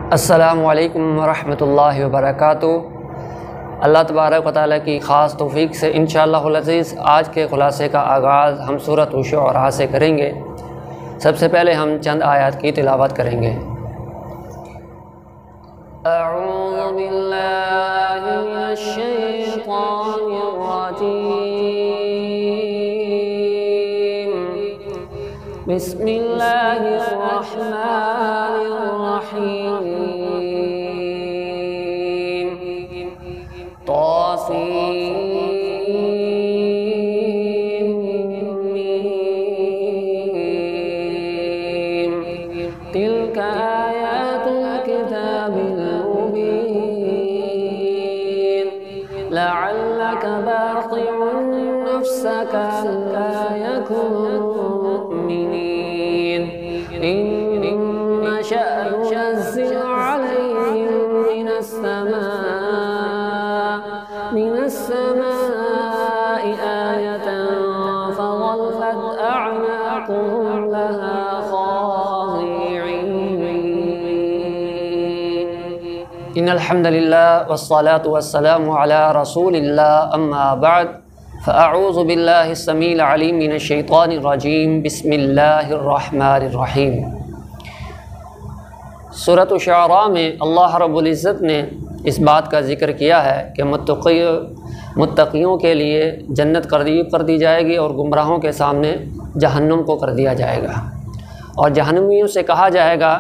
अस्सलामुअलैकुम वरहमतुल्लाहि वबरकातुहू। अल्लाह तबारक व तआला की ख़ास तौफ़ीक़ से इंशाअल्लाहुल अज़ीज़ आज के ख़ुलासे का आगाज़ हम सूरत शुअरा से करेंगे। सबसे पहले हम चंद आयत की तिलावत करेंगे। अऊज़ु बिल्लाहि मिनश शैतानिर रजीम। बिस्मिल्लाहिर रहमानिर रहीम। तिल्का आयातुल किताबिल मुबीन लअल्लका बाक़िउन नफ़्सका अल्ला यकूनु मुमिनीन इन नशअ नुनज़्ज़िल अलैहिम मिनस समाई आयतन फ़ज़ल्लत अअनाक़ुहुम लहा इन्नल हम्दुलिल्लाह वस्सलातु वस्सलामु अला रसूलिल्लाह अम्मा बअद फ़अऊज़ु बिल्लाहिस समीइल अलीम मिनश शैतानिर रजीम बिस्मिल्लाहिर रहमानिर रहीम। सूरत शुअरा में अल्लाह रब्बुल इज़्ज़त ने इस बात का ज़िक्र किया है कि मुत्तक़ियों के लिए जन्नत करीब कर दी जाएगी और गुमराहों के सामने जहन्नुम को कर दिया जाएगा। और जहन्नमियों से कहा जाएगा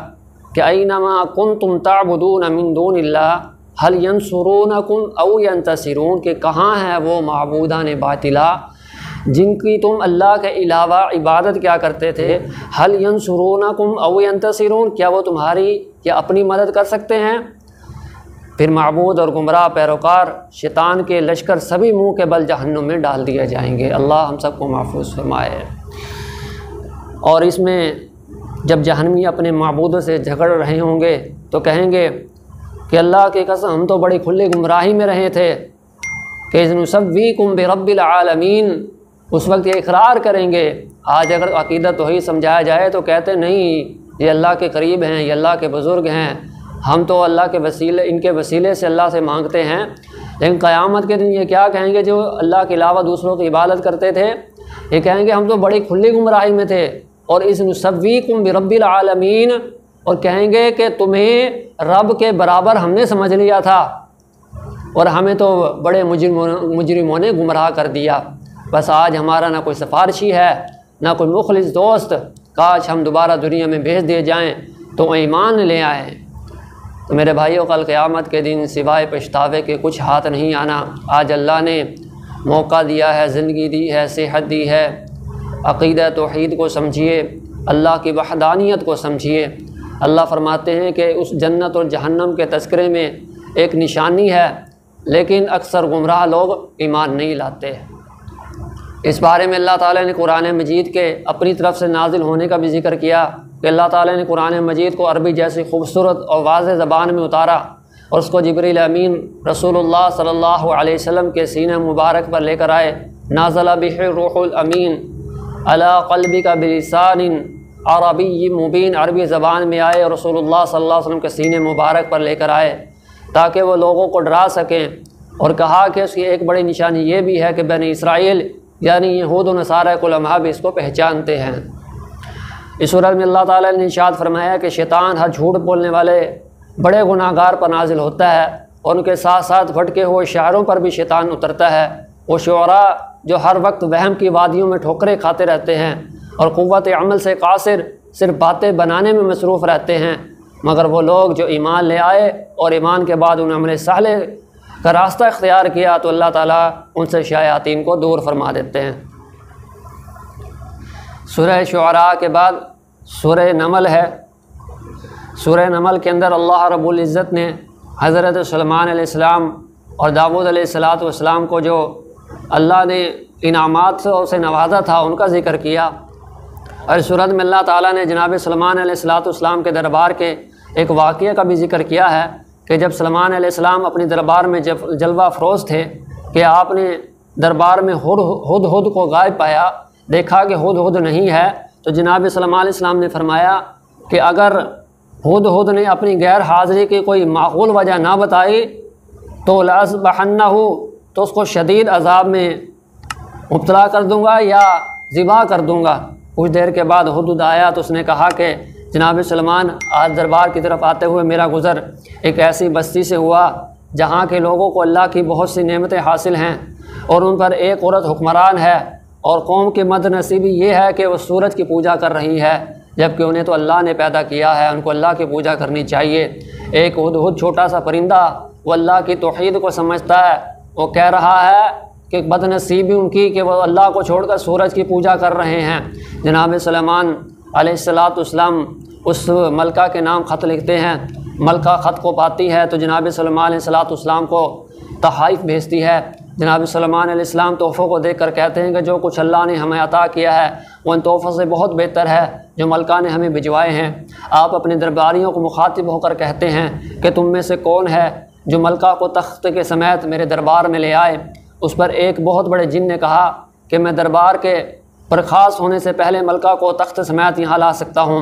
कि ऐनमा कुन्तुम ताबुदून मिन दूनिल्लाह हल यंसुरूनकुम औ यंतसिरून, कि कहाँ है वो माबूदान बातिला जिनकी तुम अल्लाह के अलावा इबादत क्या करते थे। हल यंसुरूनकुम औ यंतसिरून, क्या वो तुम्हारी या अपनी मदद कर सकते हैं। फिर माबूद और गुमराह पैरोकार शैतान के लश्कर सभी मुँह के बल जहन्नुम में डाल दिए जाएंगे। अल्लाह हम सबको महफूज फरमाए। और इसमें जब जहन्नमी अपने माबूदों से झगड़ रहे होंगे तो कहेंगे कि अल्लाह की कसम हम तो बड़ी खुली गुमराही में रहे थे कि नुसव्वीकुम बिरब्बिल आलमीन। उस वक्त ये इकरार करेंगे। आज अगर अक़ीदत वही समझाया जाए तो कहते नहीं ये अल्लाह के करीब हैं, ये अल्लाह के बुज़ुर्ग हैं, हम तो अल्लाह के वसीले इनके वसीले से अल्लाह से मांगते हैं। लेकिन क़यामत के दिन ये क्या कहेंगे जो अल्लाह के अलावा दूसरों की इबादत करते थे, ये कहेंगे हम तो बड़ी खुली गुमराही में थे। और इस नुसव्वीकुम बिरब्बिल आलमीन, और कहेंगे कि तुम्हें रब के बराबर हमने समझ लिया था और हमें तो बड़े मुजरिमों ने गुमराह कर दिया। बस आज हमारा ना कोई सिफारिशी है ना कोई मुखलिस दोस्त, काश हम दोबारा दुनिया में भेज दिए जाएं तो ईमान ले आए। तो मेरे भाइयों, कल क़यामत के दिन सिवाय पछतावे के कुछ हाथ नहीं आना। आज अल्लाह ने मौका दिया है, ज़िंदगी दी है, सेहत दी है। अक़ीदा तौहीद को समझिए, अल्लाह की वहदानियत को समझिए। अल्लाह फरमाते हैं कि उस जन्नत और जहन्नम के तज़किरे में एक निशानी है, लेकिन अक्सर गुमराह लोग ईमान नहीं लाते। इस बारे में अल्लाह ताला ने कुरान मजीद के अपनी तरफ से नाजिल होने का भी ज़िक्र किया कि अल्लाह ताला ने कुरान मजीद को अरबी जैसी खूबसूरत और वाज़ेह ज़बान में उतारा और उसको जिब्रील अमीन रसूलुल्लाह सल्लल्लाहु अलैहि वसल्लम के सीने मुबारक पर लेकर आए। नाज़ला बिही रूहुल अमीन अला क़ल्बिका बिलिसानिन अरबी मुबीन, अरबी ज़बान में आए और रसूलुल्लाह सल्लल्लाहु अलैहि वसल्लम के सीने मुबारक पर लेकर आए ताकि वो लोगों को डरा सकें। और कहा कि उसकी एक बड़ी निशानी ये भी है कि बनी इसराइल यानी यहूद और नसारा के उलमा भी इसको पहचानते हैं। इस सूरत में अल्लाह ताला ने इरशाद फरमाया कि शैतान हर झूठ बोलने वाले बड़े गुनाहगार पर नाजिल होता है और उनके साथ साथ भटके हुए शायरों पर भी शैतान उतरता है। वो शुअरा जो हर वक्त वहम की वादियों में ठोकरें खाते रहते हैं और क़ुव्वत अमल से कासिर सिर्फ बातें बनाने में मसरूफ़ रहते हैं, मगर वो लोग जो ईमान ले आए और ईमान के बाद उन्होंने अमल सालेह का रास्ता इख्तियार किया तो अल्लाह ताला उनसे शयातीन को दूर फरमा देते हैं। सूरह शुअरा के बाद सूरह नमल है। सूरह नमल के अंदर अल्लाह रब्बुल इज़्ज़त ने हज़रत सुलेमान अलैहिस्सलाम और दाऊद अलैहिस्सलाम को जो अल्लाह ने इनामात से नवाजा था उनका ज़िक्र किया। और सूरत में अल्लाह ताला ने जनाब सुलेमान अलैहिस्सलाम के दरबार के एक वाक़ये का भी ज़िक्र किया है कि जब सुलेमान अलैहिस्सलाम अपने दरबार में जब जलवा फ़रोज़ थे कि आपने दरबार में हुद को गायब पाया, देखा कि हुद नहीं है, तो जनाब सुलेमान अलैहिस्सलाम ने फरमाया कि अगर हुद ने अपनी गैर हाज़िरी की कोई माकूल वजह ना बताई तो लअज़बहन्नहु, तो उसको शदीद अज़ाब में मुब्तला कर दूँगा या ज़िबा कर दूँगा। कुछ देर के बाद हुद आया तो उसने कहा कि जनाब सलमान, आज दरबार की तरफ आते हुए मेरा गुज़र एक ऐसी बस्ती से हुआ जहाँ के लोगों को अल्लाह की बहुत सी नेमतें हासिल हैं और उन पर एक औरत हुक्मरान है और कौम की बदनसीबी ये है कि वो सूरज की पूजा कर रही है, जबकि उन्हें तो अल्लाह ने पैदा किया है, उनको अल्लाह की पूजा करनी चाहिए। एक हुद छोटा सा परिंदा वो अल्लाह की तौहीद को समझता है, वो कह रहा है कि बदनसीबी उनकी कि वो अल्लाह को छोड़कर सूरज की पूजा कर रहे हैं। जनाब सुलेमान अलैहिस्सलाम उस मलका के नाम ख़त लिखते हैं। मलका ख़त को पाती है तो जनाब सुलेमान अलैहिस्सलाम को तहाइफ भेजती है। जनाब सुलेमान अलैहिस्सलाम तोहफ़ों को देख कर कहते हैं कि जो कुछ अल्लाह ने हमें अता किया है वो इन तोहफ़ों से बहुत बेहतर है जो मलका ने हमें भिजवाए हैं। आप अपने दरबारियों को मुखातिब होकर कहते हैं कि तुम में से कौन है जो मलका को तख्त के समेत मेरे दरबार में ले आए। उस पर एक बहुत बड़े जिन ने कहा कि मैं दरबार के बर्खास्त होने से पहले मलका को तख्त समेत यहाँ ला सकता हूँ।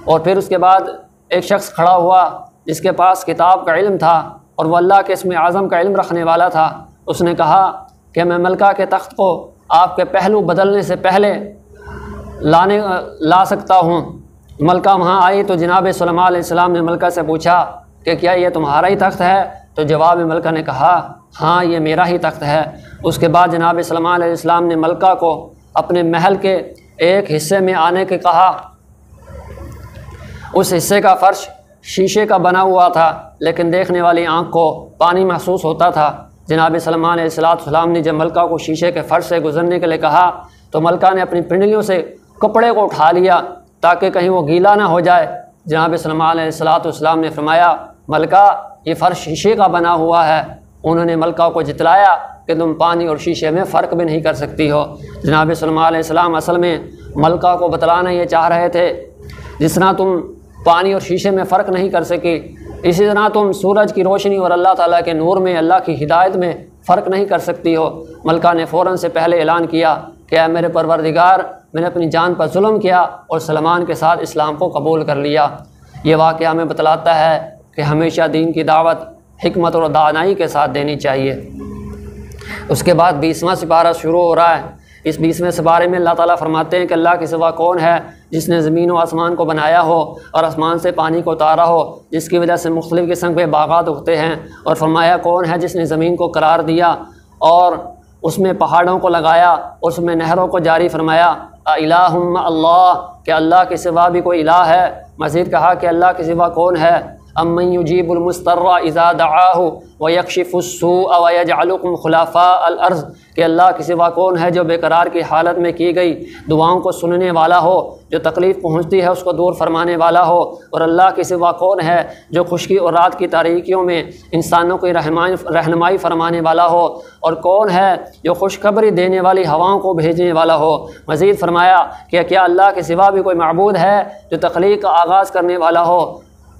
और फिर उसके बाद एक शख्स खड़ा हुआ जिसके पास किताब का इल्म था और वह अल्लाह के इसमें आज़म का इल्म रखने वाला था। उसने कहा कि मैं मलका के तख्त को आपके पहलू बदलने से पहले ला सकता हूँ। मलका वहाँ आई तो जनाब सुलेमान अलैहिस्सलाम ने मलका से पूछा कि क्या ये तुम्हारा ही तख्त है? तो जवाब में मलका ने कहा हाँ, ये मेरा ही तख्त है। उसके बाद जनाब सुलेमान अलैहिस्सलाम ने मलका को अपने महल के एक हिस्से में आने के कहा। उस हिस्से का फ़र्श शीशे का बना हुआ था लेकिन देखने वाली आँख को पानी महसूस होता था। जनाब सुलेमान अलैहिस्सलाम ने जब मलका को शीशे के फ़र्श से गुज़रने के लिए कहा तो मलका ने अपनी पिंडलियों से कपड़े को उठा लिया ताकि कहीं वो गीला ना हो जाए। जनाब सुलेमान अलैहिस्सलाम ने फरमाया, मलका ये फ़र्श शीशे का बना हुआ है। उन्होंने मलका को जितलाया कि तुम पानी और शीशे में फ़र्क भी नहीं कर सकती हो। जनाब सुलेमान अलैहिस्सलाम असल में मलका को बतलाना ये चाह रहे थे, जिस तरह तुम पानी और शीशे में फ़र्क नहीं कर सकी, इसी तरह तुम सूरज की रोशनी और अल्लाह ताला के नूर में, अल्लाह की हिदायत में फ़र्क नहीं कर सकती हो। मलका ने फ़ौरन से पहले ऐलान किया कि ऐ मेरे परवरदिगार, मैंने अपनी जान पर जुल्म किया और सलमान के साथ इस्लाम को कबूल कर लिया। ये वाक़या हमें बतलाता है कि हमेशा दीन की दावत हिकमत और दानाई के साथ देनी चाहिए। उसके बाद 20वां सिपारा शुरू हो रहा है। इस 20वें सिपारे में अल्लाह ताला फरमाते हैं कि अल्लाह के सिवा कौन है जिसने ज़मीन व आसमान को बनाया हो और आसमान से पानी को उतारा हो जिसकी वजह से मुख्तलिफ़ किस्म के बागात उगते हैं। और फरमाया कौन है जिसने ज़मीन को करार दिया और उसमें पहाड़ों को लगाया, उसमें नहरों को जारी फरमाया। इलाहुम अल्लाह, कि अल्लाह के सिवा भी कोई इलाह है। मज़ीद कहा कि अल्लाह के सिवा कौन है। अम्मन युजीबुल मुस्तर्रा इज़ा दआहु व यक्शिफुस्सूअ व यजअलुकुम खुलाफाअल अर्ज़, कि अल्लाह के सिवा कौन है जो बेकरार की हालत में की गई दुआओं को सुनने वाला हो, जो तकलीफ़ पहुँचती है उसको दूर फरमाने वाला हो। और अल्लाह के सिवा कौन है जो खुश्की और रात की तारीकियों में इंसानों की रहनुमाई फरमाने वाला हो। और कौन है जो खुशखबरी देने वाली हवाओं को भेजने वाला हो। मज़ीद फरमाया कि क्या अल्लाह के सिवा भी कोई माबूद है जो तख्लीक़ का आगाज़ करने वाला हो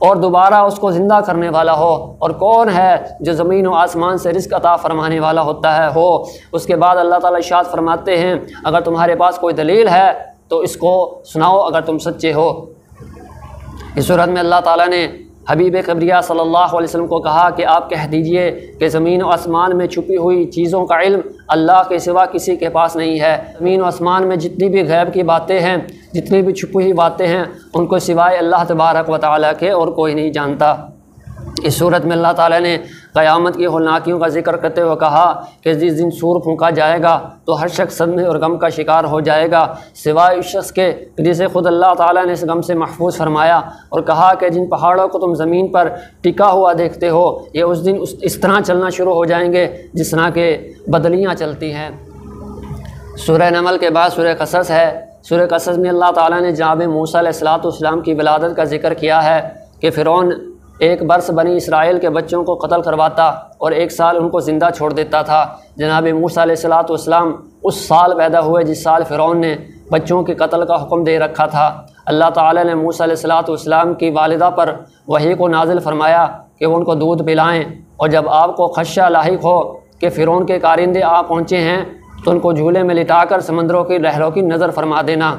और दोबारा उसको ज़िंदा करने वाला हो। और कौन है जो ज़मीन व आसमान से रिज़्क़ अता फ़रमाने वाला होता है हो। उसके बाद अल्लाह ताला इरशाद फरमाते हैं, अगर तुम्हारे पास कोई दलील है तो इसको सुनाओ अगर तुम सच्चे हो। इस सूरत में अल्लाह ताला ने हबीब कबरिया सल्लल्लाहु अलैहि वसल्लम को कहा कि आप कह दीजिए कि ज़मीन व आसमान में छुपी हुई चीज़ों का इल्म अल्लाह के सिवा किसी के पास नहीं है। ज़मीन व आसमान में जितनी भी गैब की बातें हैं, जितनी भी छुपी हुई बातें हैं, उनको सिवाय अल्लाह तबारक व तआला के और कोई नहीं जानता। इस सूरत में अल्लाह ताला ने क़यामत की होलनाकियों का जिक्र करते हुए कहा कि जिस दिन सूर फूंका जाएगा तो हर शख्स सदमे और गम का शिकार हो जाएगा सिवाय उस शख्स के जिसे खुद अल्लाह ताला ने इस गम से महफूज फरमाया। और कहा कि जिन पहाड़ों को तुम ज़मीन पर टिका हुआ देखते हो ये उस दिन इस तरह चलना शुरू हो जाएंगे जिस तरह के बदलियाँ चलती हैं। सूरह नमल के बाद सूरह क़सस है। सूरह क़सस में अल्लाह ताला ने जनाब मूसा अलैहिस्सलाम की विलादत का जिक्र किया है कि फ़िरौन एक बरस बनी इसराइल के बच्चों को कत्ल करवाता और 1 साल उनको ज़िंदा छोड़ देता था। जनाब मूसा अलैहिस्सलाम उस साल पैदा हुए जिस साल फ़िरौन ने बच्चों के कत्ल का हुक्म दे रखा था। अल्लाह ताला ने मूसा अलैहिस्सलाम की वालिदा पर वही को नाजिल फरमाया कि वो उनको दूध पिलाएँ, और जब आपको खदशा लाहिक हो कि फ़िरौन के कारिंदे आ पहुँचे हैं तो उनको झूले में लिटाकर समंदरों की लहरों की नज़र फरमा देना।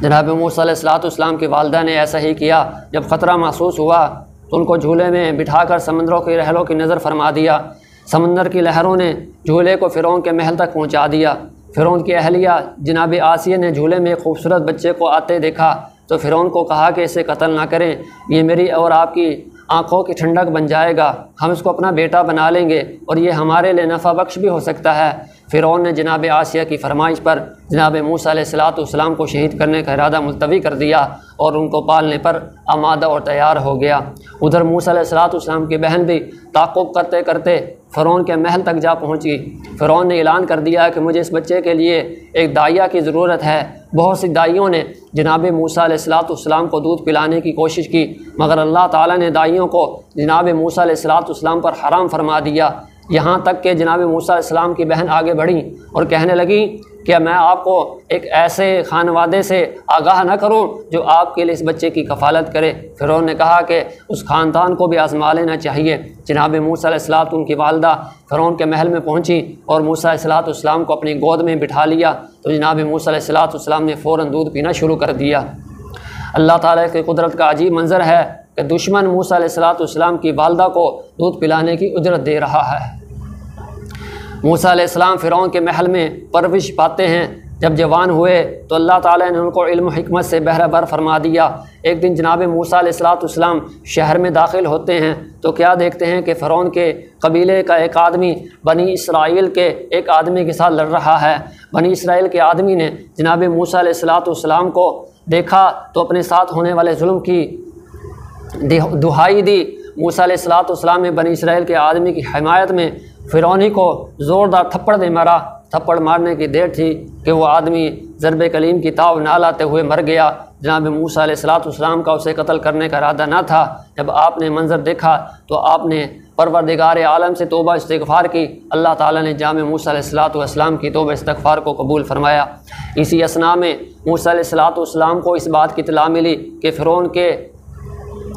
जनाब मूसा अलैहिस्सलाम की वालदा ने ऐसा ही किया। जब ख़तरा महसूस हुआ तो उनको झूले में बिठाकर समंदरों की लहरों की नज़र फरमा दिया। समंदर की लहरों ने झूले को फ़िरौन के महल तक पहुंचा दिया। फ़िरौन की अहलिया जनाब आसिया ने झूले में एक खूबसूरत बच्चे को आते देखा तो फ़िरौन को कहा कि इसे कत्ल ना करें, ये मेरी और आपकी आँखों की ठंडक बन जाएगा, हम इसको अपना बेटा बना लेंगे और ये हमारे लिए नफ़ा बख्श भी हो सकता है। फ़िरौन ने जनाब आसिया की फरमाइश पर जनाब मूसा अलैहिस्सलाम को शहीद करने का इरादा मुलतवी कर दिया और उनको पालने पर आमादा और तैयार हो गया। उधर मूसा अलैहिस्सलाम की बहन भी ताक़ुब करते करते फ़िरौन के महल तक जा पहुँची। फ़िरौन ने ऐलान कर दिया कि मुझे इस बच्चे के लिए एक दाइया की ज़रूरत है। बहुत सी दाइयों ने जनाब मूसा अलैहिस्सलाम को दूध पिलाने की कोशिश की, मगर अल्लाह ताला ने दाइयों को जनाब मूसा अलैहिस्सलाम पर हराम फरमा दिया। यहाँ तक कि जनाब मूसा अलैहिस्सलाम की बहन आगे बढ़ी और कहने लगी कि मैं आपको एक ऐसे खानवादे से आगाह न करूं जो आपके लिए इस बच्चे की कफ़ालत करे। फ़िरौन ने कहा कि उस ख़ानदान को भी आज़मा लेना चाहिए। जनाब मूसा अलैहिस्सलाम की वालदा फ़िरौन के महल में पहुंची और मूसा अलैहिस्सलाम को अपनी गोद में बिठा लिया तो जनाब मूसा अलैहिस्सलाम ने फ़ौरन दूध पीना शुरू कर दिया। अल्लाह ताला की कुदरत का अजीब मंज़र है कि दुश्मन मूसा अलैहिस्सलाम की वालदा को दूध पिलाने की उजरत दे रहा है। मूसा अलैहिस्सलाम फ़िरौन के महल में परवरिश पाते हैं। जब जवान हुए तो अल्लाह ताला ने उनको इल्म हिकमत से बहराबर फरमा दिया। एक दिन जनाब मूसा अलैहिस्सलाम शहर में दाखिल होते हैं तो क्या देखते हैं कि फ़िरौन के कबीले का एक आदमी बनी इसराइल के एक आदमी के साथ लड़ रहा है। बनी इसराइल के आदमी ने जनाब मूसा अलैहिस्सलाम को देखा तो अपने साथ होने वाले जुल्म की दुहाई दी। मूसा अलैहिस्सलाम ने बनी इसराइल के आदमी की हिमायत में फ़िरौनी को ज़ोरदार थप्पड़ दे मारा। थप्पड़ मारने की देर थी कि वो आदमी ज़रबे कलीम की ताव ना लाते हुए मर गया। जनाब मूसा अलैहिस्सलाम का उसे कत्ल करने का इरादा ना था। जब आपने मंज़र देखा तो आपने परवरदिगार आलम से तौबा इस्तिग़फ़ार की। अल्लाह ताला ने जाम मूसा अलैहिस्सलाम की तौबा इस्तिग़फ़ार को कबूल फरमाया। इसी असना में मूसा अलैहिस्सलाम को इस बात की इत्तला मिली कि फ़िरौन के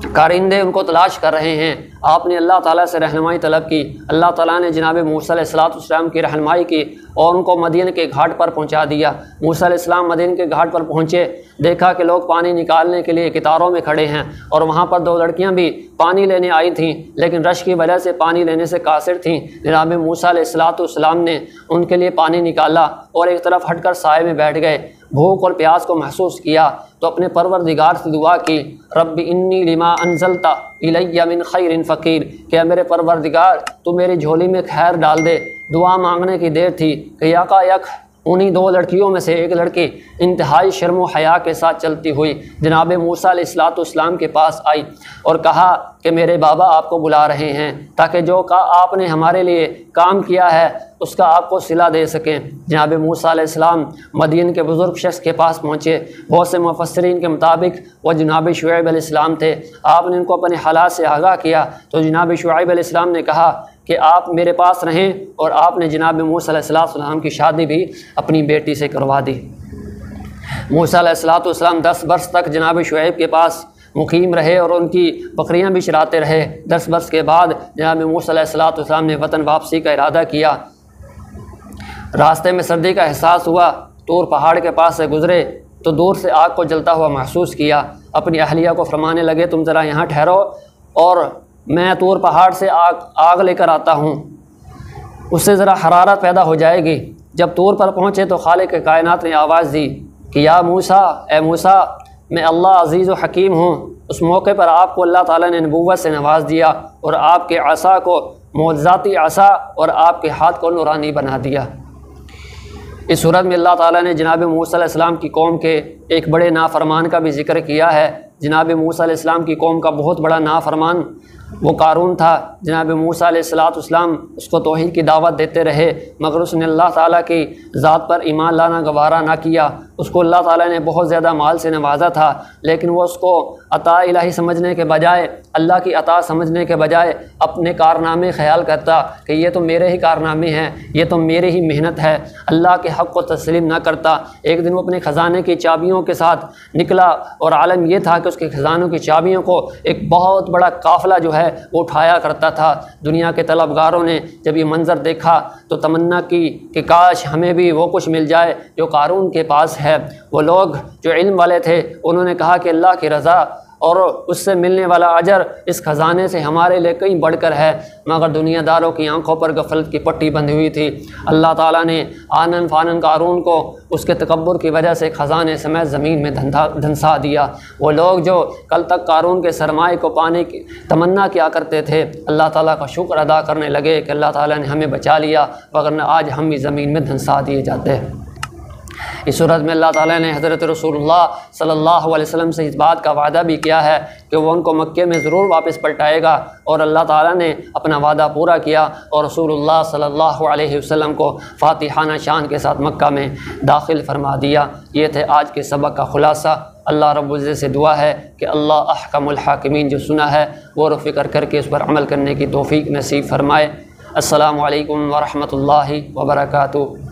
कारिंदे उनको तलाश कर रहे हैं। आपने अल्लाह ताला से रहनुमाई तलब की। अल्लाह ताला ने जनाब मूसा अलैहिस्सलाम की रहनुमाई की और उनको मदीन के घाट पर पहुंचा दिया। मूसा अलैहिस्सलाम मदीन के घाट पर पहुंचे, देखा कि लोग पानी निकालने के लिए कतारों में खड़े हैं और वहाँ पर दो लड़कियाँ भी पानी लेने आई थीं, लेकिन रश की वजह से पानी लेने से कासिर थीं। जनाब मूसा अलैहिस्सलाम ने उनके लिए पानी निकाला और एक तरफ हटकर साए में बैठ गए। भूख और प्यास को महसूस किया तो अपने परवरदिगार से दुआ की, रब्बी इन्नी लिमा अनज़लता इलैया मिन खैरिन फ़कीर, क्या मेरे परवरदिगार तू मेरी झोली में खैर डाल दे। दुआ मांगने की देर थी कि यकायक उन्हीं दो लड़कियों में से एक लड़की इंतहाई शर्म व हया के साथ चलती हुई जनाब मूसा अलैहिस्सलाम के पास आई और कहा कि मेरे बाबा आपको बुला रहे हैं ताकि जो का आपने हमारे लिए काम किया है उसका आपको सिला दे सकें। जनाब मूसा अलैहिस्सलाम मदीन के बुज़ुर्ग शख्स के पास पहुँचे। बहुत से मुफस्सिरीन के मुताबिक वह जनाब शुएब अलैहिस्सलाम थे। आपने इनको अपने हालात से आगाह किया तो जनाब शुएब अलैहिस्सलाम ने कहा कि आप मेरे पास रहें और आपने जनाब मूसा अलैहिस्सलाम की शादी भी अपनी बेटी से करवा दी। मूसा अलैहिस्सलाम 10 बरस तक जनाब शुएब के पास मुकीम रहे और उनकी बकरियां भी चराते रहे। 10 बरस के बाद जनाब मूसा अलैहिस्सलाम ने वतन वापसी का इरादा किया। रास्ते में सर्दी का एहसास हुआ। तूर पहाड़ के पास से गुजरे तो दूर से आग को जलता हुआ महसूस किया। अपनी अहलिया को फरमाने लगे, तुम ज़रा यहाँ ठहरो और मैं तूर पहाड़ से आग लेकर आता हूँ, उससे ज़रा हरारत पैदा हो जाएगी। जब तूर पर पहुँचे तो खालिक के कायनात ने आवाज़ दी कि या मूसा, ए मूसा, मैं अल्लाह अज़ीज़ व हकीम हूँ। उस मौके पर आपको अल्लाह ताला ने नबूवत से नवाज़ दिया और आपके असा को मोअज़्ज़ाती असा और आपके हाथ को नूरानी बना दिया। इस सूरत में अल्लाह ताला ने जनाब मूसा अलैहिस्सलाम की कौम के एक बड़े नाफरमान का भी ज़िक्र किया है। जनाब मूसा अलैहिस्सलाम की कौम का बहुत बड़ा नाफरमान वो कारून था। जनाब मूसा अलैहिस्सलाम उसको तौहीद की दावत देते रहे मगर उसने अल्लाह ताला की ज़ात पर ईमान लाना गवारा ना किया। उसको अल्लाह ताला ने बहुत ज़्यादा माल से नवाजा था, लेकिन वो उसको अता इलाही समझने के बजाय, अल्लाह की अता समझने के बजाय अपने कारनामे ख्याल करता कि ये तो मेरे ही कारनामे हैं, ये तो मेरी ही मेहनत है। अल्लाह के हक़ को तस्लीम ना करता। एक दिन वो अपने ख़जाने की चाबियों के साथ निकला और आलम यह था कि उसके ख़जानों की चाबियों को एक बहुत बड़ा काफ़िला जो है है वो उठाया करता था। दुनिया के तलबगारों ने जब ये मंज़र देखा तो तमन्ना की कि काश हमें भी वो कुछ मिल जाए जो क़ारून के पास है। वो लोग जो इल्म वाले थे उन्होंने कहा कि अल्लाह की रज़ा और उससे मिलने वाला अजर इस ख़जाने से हमारे लिए कहीं बढ़कर है, मगर दुनियादारों की आंखों पर गफलत की पट्टी बंधी हुई थी। अल्लाह ताला ने आनन फ़ानन क़ारून को उसके तकब्बुर की वजह से ख़जाने समेत ज़मीन में धंसा दिया। वो लोग जो कल तक क़ारून के सरमाए को पाने की तमन्ना किया करते थे, अल्लाह ताला का शुक्र अदा करने लगे कि अल्लाह ताला ने हमें बचा लिया, वरना आज हम भी ज़मीन में धंसा दिए जाते। इस सूरत में अल्लाह ताला ने हज़रत रसूलुल्लाह सल्लल्लाहु अलैहि वसल्लम से इस बात का वादा भी किया है कि वो उनको मक्के में ज़रूर वापस पलटाएगा, और अल्लाह ताला ने अपना वादा पूरा किया और रसूलुल्लाह सल्लल्लाहु अलैहि वसल्लम को फ़ातिहाना शान के साथ मक्का में दाखिल फरमा दिया। ये थे आज के सबक का ख़ुलासा। अल्लाह रब्बुल इज़्ज़त से दुआ है कि अल्लाह अहकमुल हाकिमीन जो सुना है वो फ़िक्र करके उस पर अमल करने की तौफ़ीक नसीब फ़रमाए। अस्सलामु अलैकुम व रहमतुल्लाहि व बरकातुहू।